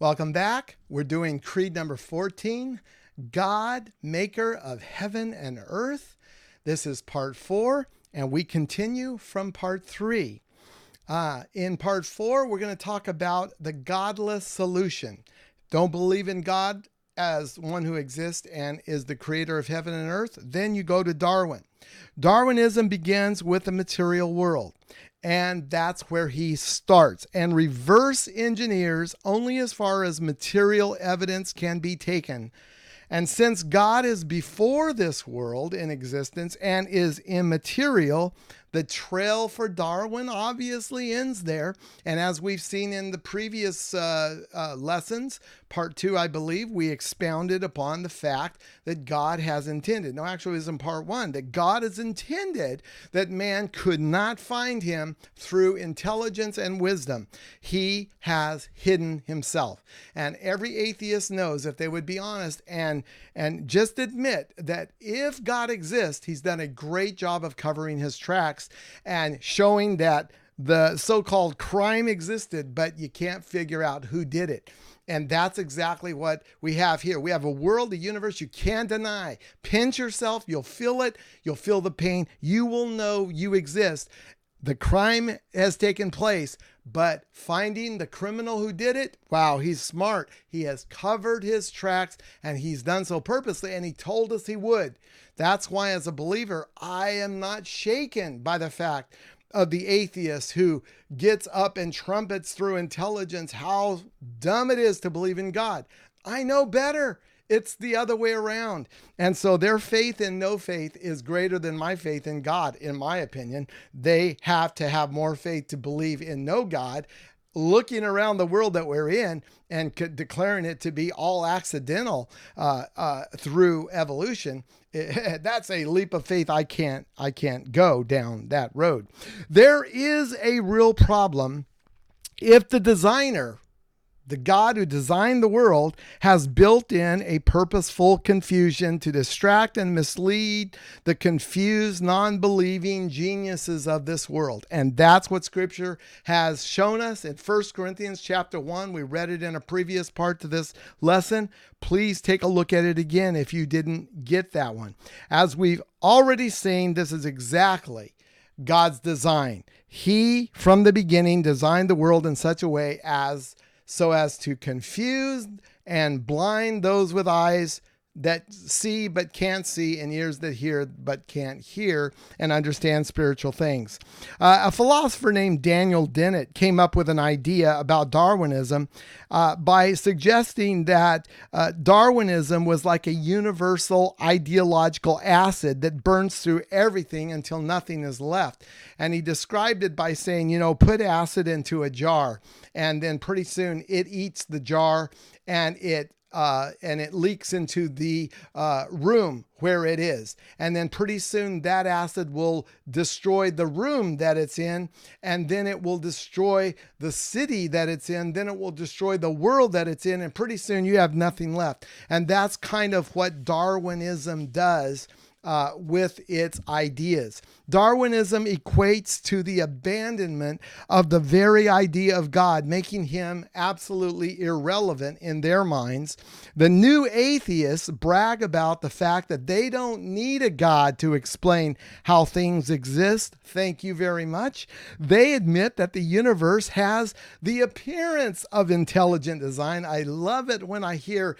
Welcome back. We're doing creed number 14, God, maker of heaven and earth. This is part 4, and we continue from part 3. In part 4, we're going to talk about the godless solution. Don't believe in God as one who exists and is the creator of heaven and earth. Then you go to Darwin. Darwinism begins with the material world. And that's where he starts and reverse engineers only as far as material evidence can be taken. And since God is before this world in existence and is immaterial, the trail for Darwin obviously ends there. And as we've seen in the previous lessons, part 2, I believe, we expounded upon the fact that God has intended. No, actually, it was in part 1, that God has intended that man could not find him through intelligence and wisdom. He has hidden himself. And every atheist knows, if they would be honest and just admit that if God exists, he's done a great job of covering his tracks and showing that the so-called crime existed, but you can't figure out who did it. And that's exactly what we have here. We have a world, a universe you can't deny. Pinch yourself, you'll feel it, you'll feel the pain, you will know you exist. The crime has taken place, but finding the criminal who did it, wow, he's smart. He has covered his tracks, and he's done so purposely, and he told us he would. That's why, as a believer, I am not shaken by the fact of the atheist who gets up and trumpets through intelligence how dumb it is to believe in God. I know better. It's the other way around. And so their faith in no faith is greater than my faith in God, in my opinion. They have to have more faith to believe in no God, looking around the world that we're in and declaring it to be all accidental through evolution. That's a leap of faith. I can't go down that road. There is a real problem if the designer, the God who designed the world, has built in a purposeful confusion to distract and mislead the confused, non-believing geniuses of this world. And that's what Scripture has shown us in 1 Corinthians chapter 1. We read it in a previous part to this lesson. Please take a look at it again if you didn't get that one. As we've already seen, this is exactly God's design. He, from the beginning, designed the world in such a way so as to confuse and blind those with eyes that see but can't see and ears that hear but can't hear and understand spiritual things. A philosopher named Daniel Dennett came up with an idea about Darwinism by suggesting that Darwinism was like a universal ideological acid that burns through everything until nothing is left. And he described it by saying, put acid into a jar, and then pretty soon it eats the jar and it leaks into the room where it is. And then pretty soon that acid will destroy the room that it's in, and then it will destroy the city that it's in, then it will destroy the world that it's in, and pretty soon you have nothing left. And that's kind of what Darwinism does with its ideas. Darwinism equates to the abandonment of the very idea of God, making him absolutely irrelevant in their minds. The new atheists brag about the fact that they don't need a God to explain how things exist. Thank you very much. They admit that the universe has the appearance of intelligent design. I love it when I hear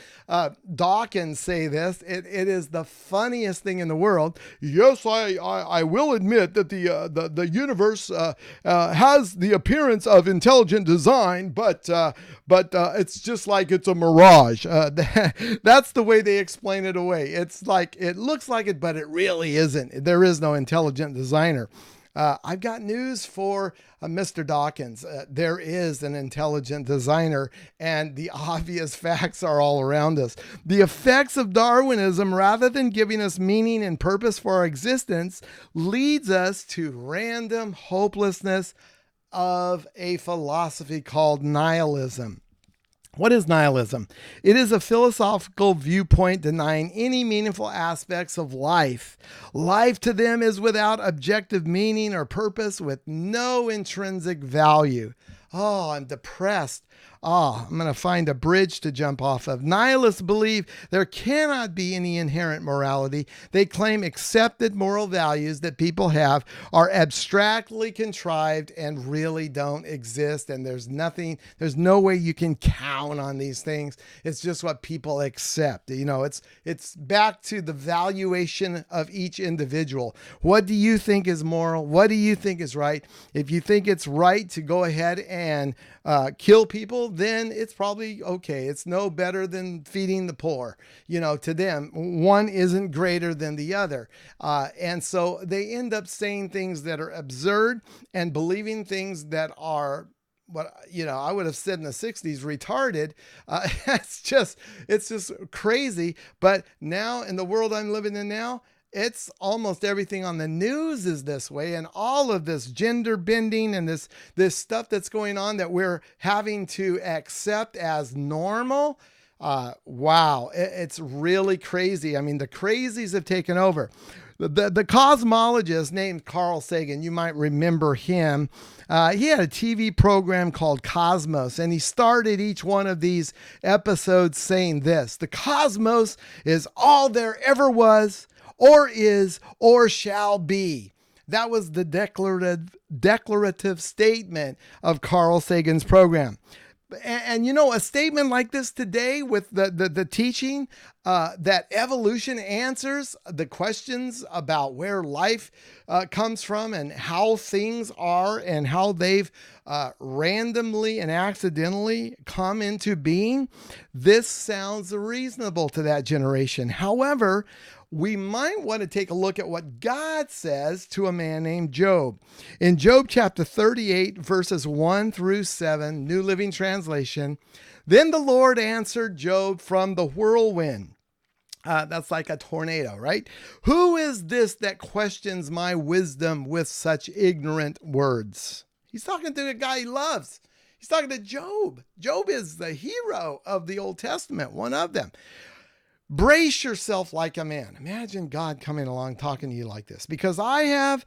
Dawkins say this. It is the funniest thing in the world. Yes, I will admit that the universe has the appearance of intelligent design, but it's just like it's a mirage. That's the way they explain it away. It's like it looks like it, but it really isn't. There is no intelligent designer. I've got news for Mr. Dawkins. There is an intelligent designer, and the obvious facts are all around us. The effects of Darwinism, rather than giving us meaning and purpose for our existence, leads us to random hopelessness of a philosophy called nihilism. What is nihilism? It is a philosophical viewpoint denying any meaningful aspects of life. Life to them is without objective meaning or purpose, with no intrinsic value. Oh, I'm depressed. I'm going to find a bridge to jump off of. Nihilists believe there cannot be any inherent morality. They claim accepted moral values that people have are abstractly contrived and really don't exist. And there's no way you can count on these things. It's just what people accept. It's back to the valuation of each individual. What do you think is moral? What do you think is right? If you think it's right to go ahead and kill people, then it's probably okay. It's no better than feeding the poor. To them, one isn't greater than the other. And so they end up saying things that are absurd and believing things that are what I would have said in the 60s, retarded. It's just crazy. But now in the world I'm living in now, it's almost everything on the news is this way, and all of this gender bending and this stuff that's going on that we're having to accept as normal. Wow, it's really crazy. I mean, the crazies have taken over. The cosmologist named Carl Sagan, you might remember him. He had a TV program called Cosmos, and he started each one of these episodes saying this: the cosmos is all there ever was, or is, or shall be. That was the declarative statement of Carl Sagan's program. And a statement like this today with the teaching that evolution answers the questions about where life comes from and how things are and how they've randomly and accidentally come into being, this sounds reasonable to that generation. However, we might want to take a look at what God says to a man named Job. In Job chapter 38, verses 1 through 7, New Living Translation, then the Lord answered Job from the whirlwind. That's like a tornado, right? Who is this that questions my wisdom with such ignorant words? He's talking to the guy he loves. He's talking to Job. Job is the hero of the Old Testament, one of them. Brace yourself like a man. Imagine God coming along talking to you like this, because I have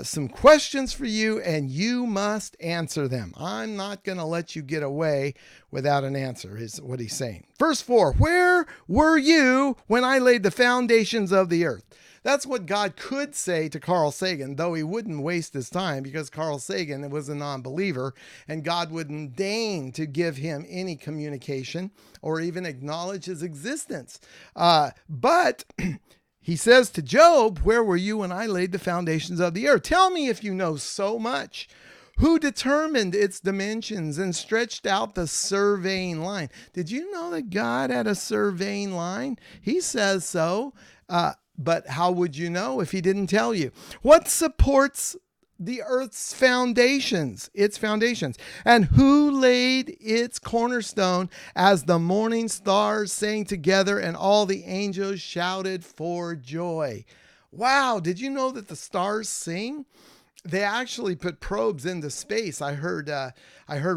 some questions for you and you must answer them. I'm not going to let you get away without an answer, is what he's saying. Verse 4, where were you when I laid the foundations of the earth? That's what God could say to Carl Sagan, though he wouldn't waste his time because Carl Sagan was a non-believer and God wouldn't deign to give him any communication or even acknowledge his existence. But he says to Job, where were you when I laid the foundations of the earth? Tell me if you know so much. Who determined its dimensions and stretched out the surveying line? Did you know that God had a surveying line? He says so. But how would you know if he didn't tell you? What supports the earth's foundations, and who laid its cornerstone as the morning stars sang together and all the angels shouted for joy? Wow, did you know that the stars sing? They actually put probes into space. I heard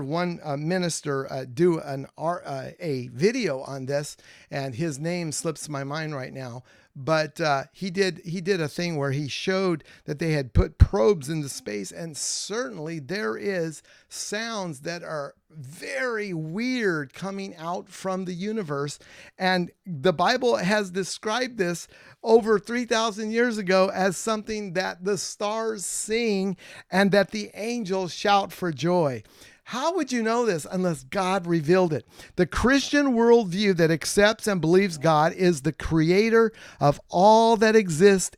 one minister do a video on this, and his name slips my mind right now. But he did a thing where he showed that they had put probes into space, and certainly there is sounds that are very weird coming out from the universe. And the Bible has described this over 3,000 years ago as something that the stars sing and that the angels shout for joy. How would you know this unless God revealed it? The Christian worldview that accepts and believes God is the creator of all that exists,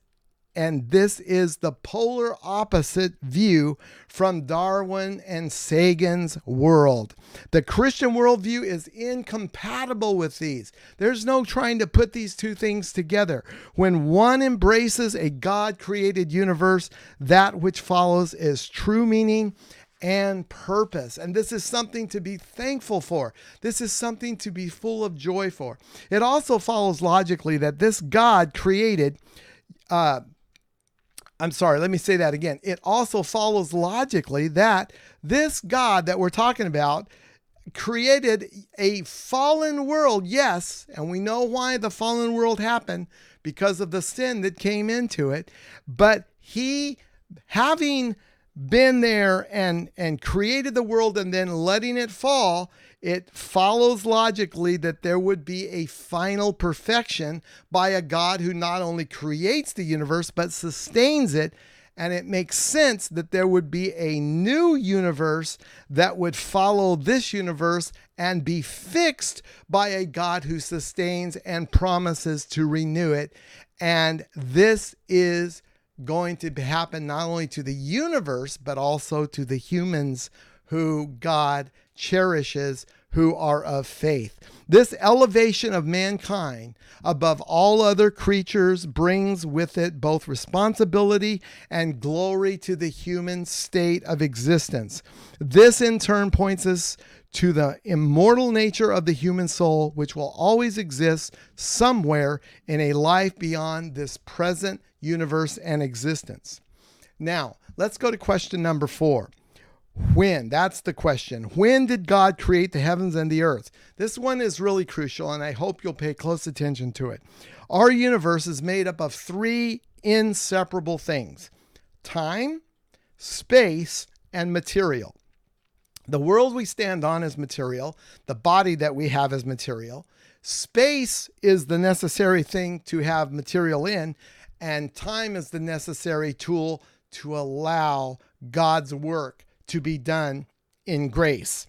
and this is the polar opposite view from Darwin and Sagan's world. The Christian worldview is incompatible with these. There's no trying to put these two things together. When one embraces a God-created universe, that which follows is true meaning and purpose. And this is something to be thankful for. This is something to be full of joy for. It also follows logically that this God created, let me say that again. It also follows logically that this God that we're talking about created a fallen world, yes, and we know why the fallen world happened, because of the sin that came into it. But he, having been there and created the world and then letting it fall, it follows logically that there would be a final perfection by a God who not only creates the universe, but sustains it. And it makes sense that there would be a new universe that would follow this universe and be fixed by a God who sustains and promises to renew it. And this is going to happen not only to the universe, but also to the humans who God cherishes, who are of faith. This elevation of mankind above all other creatures brings with it both responsibility and glory to the human state of existence. This in turn points us to the immortal nature of the human soul, which will always exist somewhere in a life beyond this present universe and existence. Now, let's go to question number 4. When? That's the question. When did God create the heavens and the earth? This one is really crucial, and I hope you'll pay close attention to it. Our universe is made up of 3 inseparable things: time, space, and material. The world we stand on is material. The body that we have is material. Space is the necessary thing to have material in, and time is the necessary tool to allow God's work to be done in grace.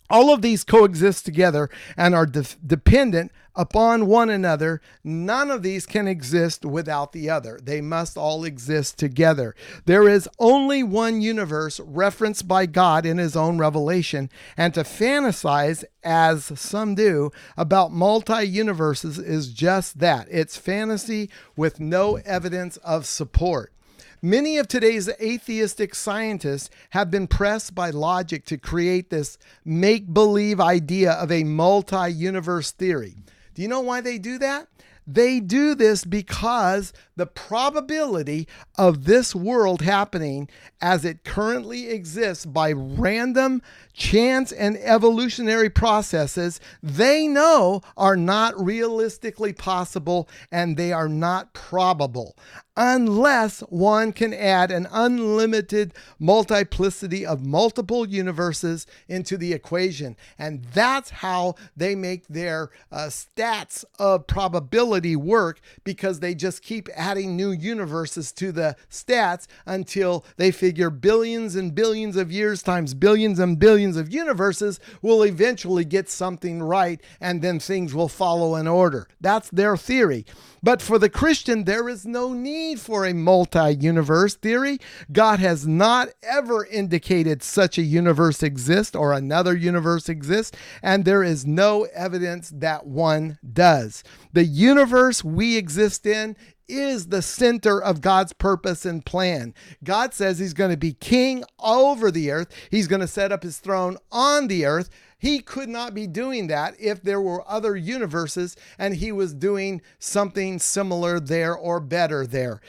All of these coexist together and are dependent upon one another. None of these can exist without the other. They must all exist together. There is only one universe referenced by God in his own revelation, and to fantasize, as some do, about multi-universes is just that. It's fantasy with no evidence of support. Many of today's atheistic scientists have been pressed by logic to create this make-believe idea of a multi-universe theory. Do you know why they do that? They do this because the probability of this world happening as it currently exists by random, chance, and evolutionary processes, they know are not realistically possible, and they are not probable, unless one can add an unlimited multiplicity of multiple universes into the equation. And that's how they make their stats of probability work, because they just keep adding new universes to the stats until they figure billions and billions of years times billions and billions of universes will eventually get something right, and then things will follow in order. That's their theory. But for the Christian, there is no need for a multi-universe theory. God has not ever indicated such a universe exists or another universe exists, and there is no evidence that one does. The universe we exist in is the center of God's purpose and plan. God says he's going to be king over the earth. He's going to set up his throne on the earth. He could not be doing that if there were other universes and he was doing something similar there or better there.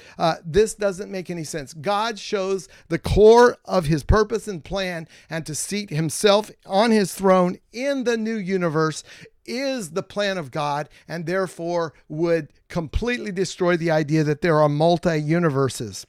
This doesn't make any sense. God shows the core of his purpose and plan, and to seat himself on his throne in the new universe is the plan of God, and therefore would completely destroy the idea that there are multi-universes.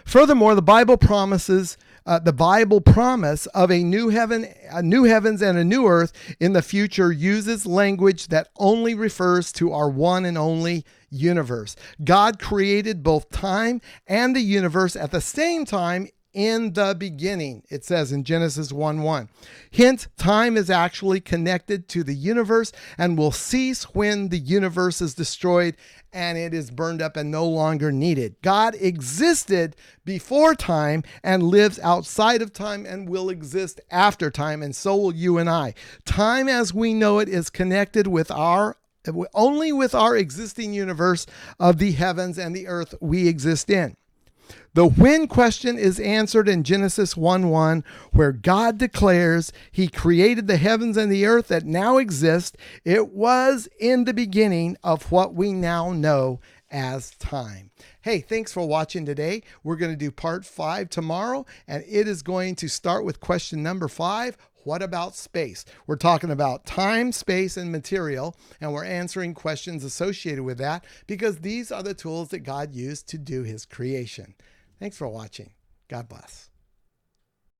Furthermore, the Bible promise of a new heavens and a new earth in the future uses language that only refers to our one and only universe. God created both time and the universe at the same time in the beginning, it says in Genesis 1:1. Hence, time is actually connected to the universe and will cease when the universe is destroyed and it is burned up and no longer needed. God existed before time and lives outside of time and will exist after time, and so will you and I. Time as we know it is connected with only with our existing universe of the heavens and the earth we exist in. The when question is answered in Genesis 1:1, where God declares he created the heavens and the earth that now exist. It was in the beginning of what we now know as time. Hey, thanks for watching today. We're going to do part 5 tomorrow, and it is going to start with question number 5. What about space? We're talking about time, space, and material, and we're answering questions associated with that because these are the tools that God used to do his creation. Thanks for watching. God bless.